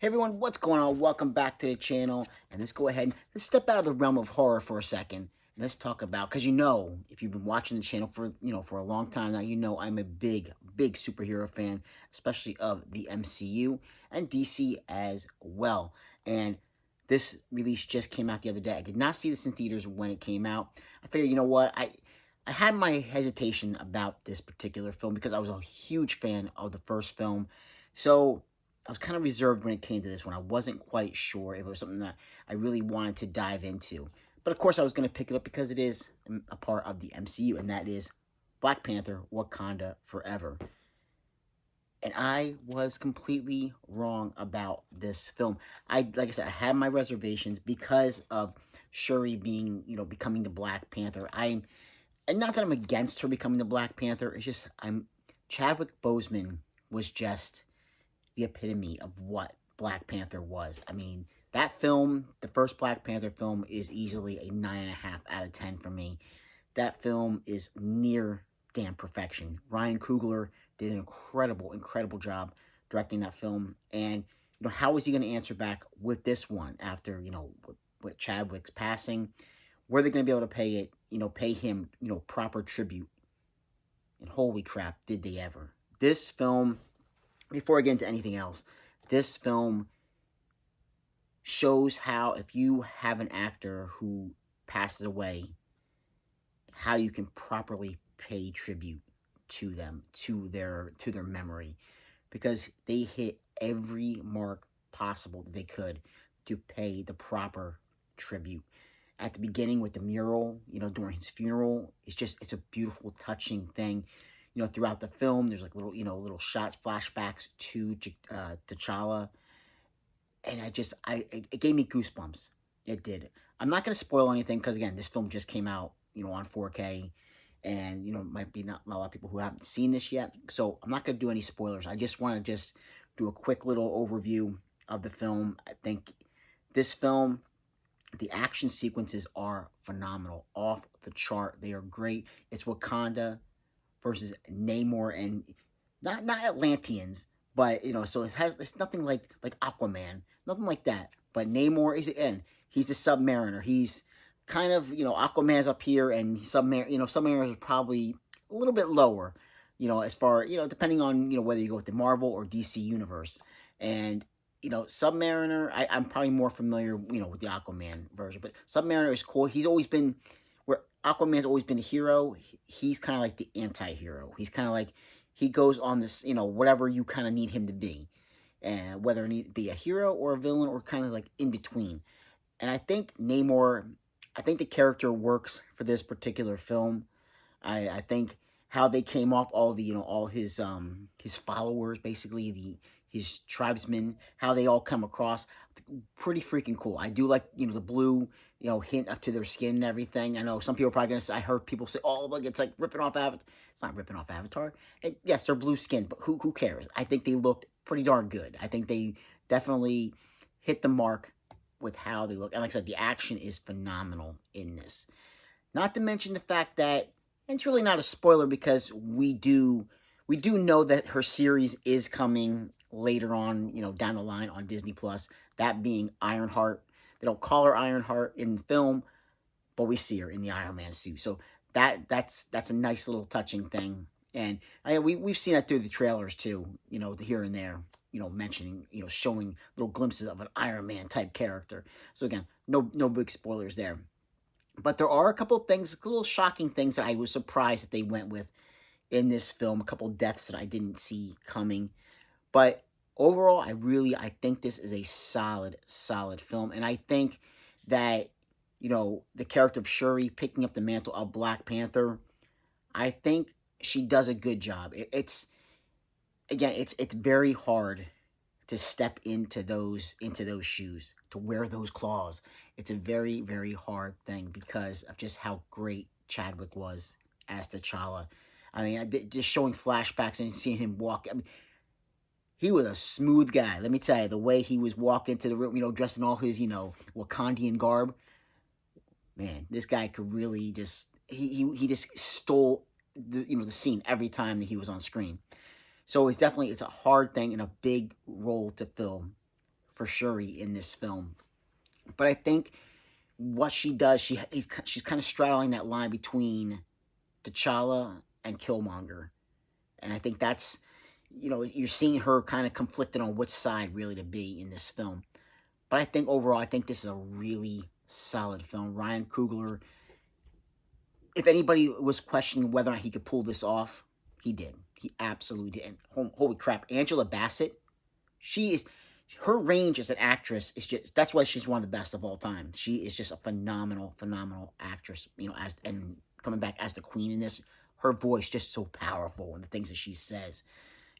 Hey everyone, what's going on? Welcome back to the channel. And let's go ahead and let's step out of the realm of horror for a second. And let's talk about, because if you've been watching the channel for a long time now, I'm a big superhero fan, especially of the MCU and DC as well. And this release just came out the other day. I did not see this in theaters when it came out. I figured, I had my hesitation about this particular film because I was a huge fan of the first film. So I was kind of reserved when it came to this one. I wasn't quite sure if it was something that I really wanted to dive into. But of course, I was going to pick it up because it is a part of the MCU, and that is Black Panther, Wakanda Forever. And I was completely wrong about this film. Like I said, I had my reservations because of Shuri becoming the Black Panther. And not that I'm against her becoming the Black Panther. It's just Chadwick Boseman was just the epitome of what Black Panther was. I mean, that film, the first Black Panther film, is easily a 9.5 out of 10 for me. That film is near damn perfection. Ryan Coogler did an incredible job directing that film. And, how is he going to answer back with this one after, with Chadwick's passing? Were they going to be able to pay him, proper tribute? And holy crap, did they ever. This film, before I get into anything else, this film shows how if you have an actor who passes away, how you can properly pay tribute to them, to their memory, because they hit every mark possible that they could to pay the proper tribute. At the beginning with the mural, during his funeral, it's a beautiful, touching thing. Throughout the film, there's like little shots, flashbacks to T'Challa, and it gave me goosebumps. It did. I'm not going to spoil anything because again, this film just came out, on 4K, and might be not a lot of people who haven't seen this yet. So I'm not going to do any spoilers. I just want to just do a quick little overview of the film. I think this film, the action sequences are phenomenal, off the chart. They are great. It's Wakanda versus Namor, and not Atlanteans, but so it's nothing like Aquaman, nothing like that. But Namor is in. He's a submariner. He's kind of Aquaman's up here, and submariners are probably a little bit lower, as far depending on whether you go with the Marvel or DC universe. And Submariner, I'm probably more familiar with the Aquaman version, but Submariner is cool. He's always been where Aquaman's always been a hero. He's kind of like the anti-hero. He's kind of like, he goes on this, whatever you kind of need him to be. And whether it need be a hero or a villain or kind of like in between. And I think Namor, I think the character works for this particular film. I think how they came off all the, all his followers, basically his tribesmen, how they all come across, pretty freaking cool. I do like, the blue, hint to their skin and everything. I know some people are probably going to say, I heard people say, oh, look, it's like ripping off Avatar. It's not ripping off Avatar. Yes, they're blue skinned, but who cares? I think they looked pretty darn good. I think they definitely hit the mark with how they look. And like I said, the action is phenomenal in this. Not to mention the fact that, and it's really not a spoiler because we do know that her series is coming later on, down the line on Disney Plus. That being Ironheart. They don't call her Ironheart in the film, but we see her in the Iron Man suit. So that's a nice little touching thing. And we've seen that through the trailers too, here and there, mentioning, showing little glimpses of an Iron Man type character. So again, no big spoilers there. But there are a couple of things, little shocking things that I was surprised that they went with in this film. A couple deaths that I didn't see coming. But overall, I think this is a solid film. And I think that, the character of Shuri picking up the mantle of Black Panther, I think she does a good job. It's very hard to step into those shoes, to wear those claws. It's a very hard thing because of just how great Chadwick was as T'Challa. I mean, just showing flashbacks and seeing him walk. I mean, he was a smooth guy. Let me tell you, the way he was walking to the room, dressed in all his, Wakandian garb. Man, this guy could really just, he just stole the scene every time that he was on screen. So it's a hard thing and a big role to fill for Shuri in this film. But I think what she does, she's kind of straddling that line between T'Challa and Killmonger. And I think that's, you're seeing her kind of conflicted on which side really to be in this film. But I think overall, I think this is a really solid film. Ryan Coogler, if anybody was questioning whether or not he could pull this off, he did. He absolutely did. And holy crap, Angela Bassett, her range as an actress is just, that's why she's one of the best of all time. She is just a phenomenal, phenomenal actress, and coming back as the Queen in this, her voice just so powerful and the things that she says.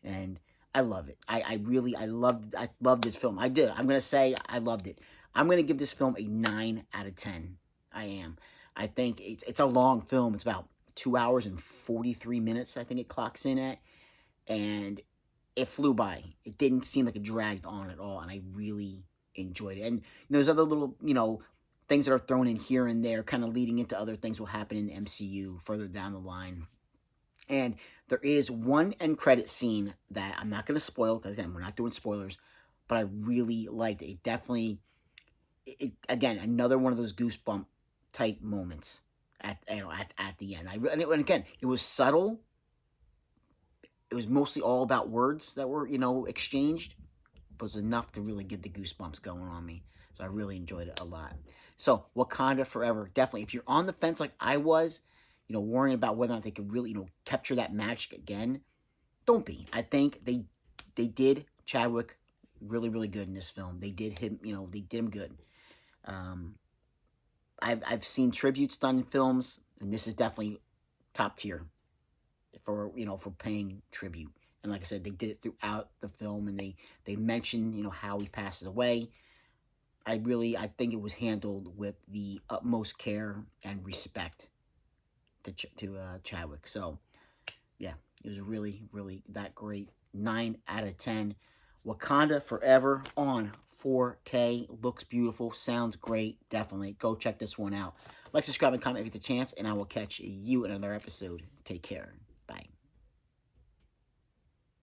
And I love it. I loved this film. I did. I'm going to say I loved it. I'm going to give this film a 9 out of 10. I am. I think it's a long film. It's about 2 hours and 43 minutes, I think it clocks in at. And it flew by. It didn't seem like it dragged on at all. And I really enjoyed it. And there's other little, things that are thrown in here and there, kind of leading into other things will happen in the MCU further down the line. And there is one end credit scene that I'm not going to spoil, because again, we're not doing spoilers, but I really liked it. It definitely, again, another one of those goosebump type moments at the end. And again, it was subtle. It was mostly all about words that were, exchanged, but it was enough to really get the goosebumps going on me. So I really enjoyed it a lot. So Wakanda Forever, definitely. If you're on the fence like I was, worrying about whether or not they could really, capture that magic again, don't be. I think they did Chadwick really, really good in this film. They did him, they did him good. I've seen tributes done in films, and this is definitely top tier for paying tribute. And like I said, they did it throughout the film, and they mentioned how he passes away. I think it was handled with the utmost care and respect to Chadwick. So yeah, it was really, really that great. 9 out of 10. Wakanda Forever on 4K. Looks beautiful. Sounds great. Definitely go check this one out. Like, subscribe, and comment if you get the chance, and I will catch you in another episode. Take care.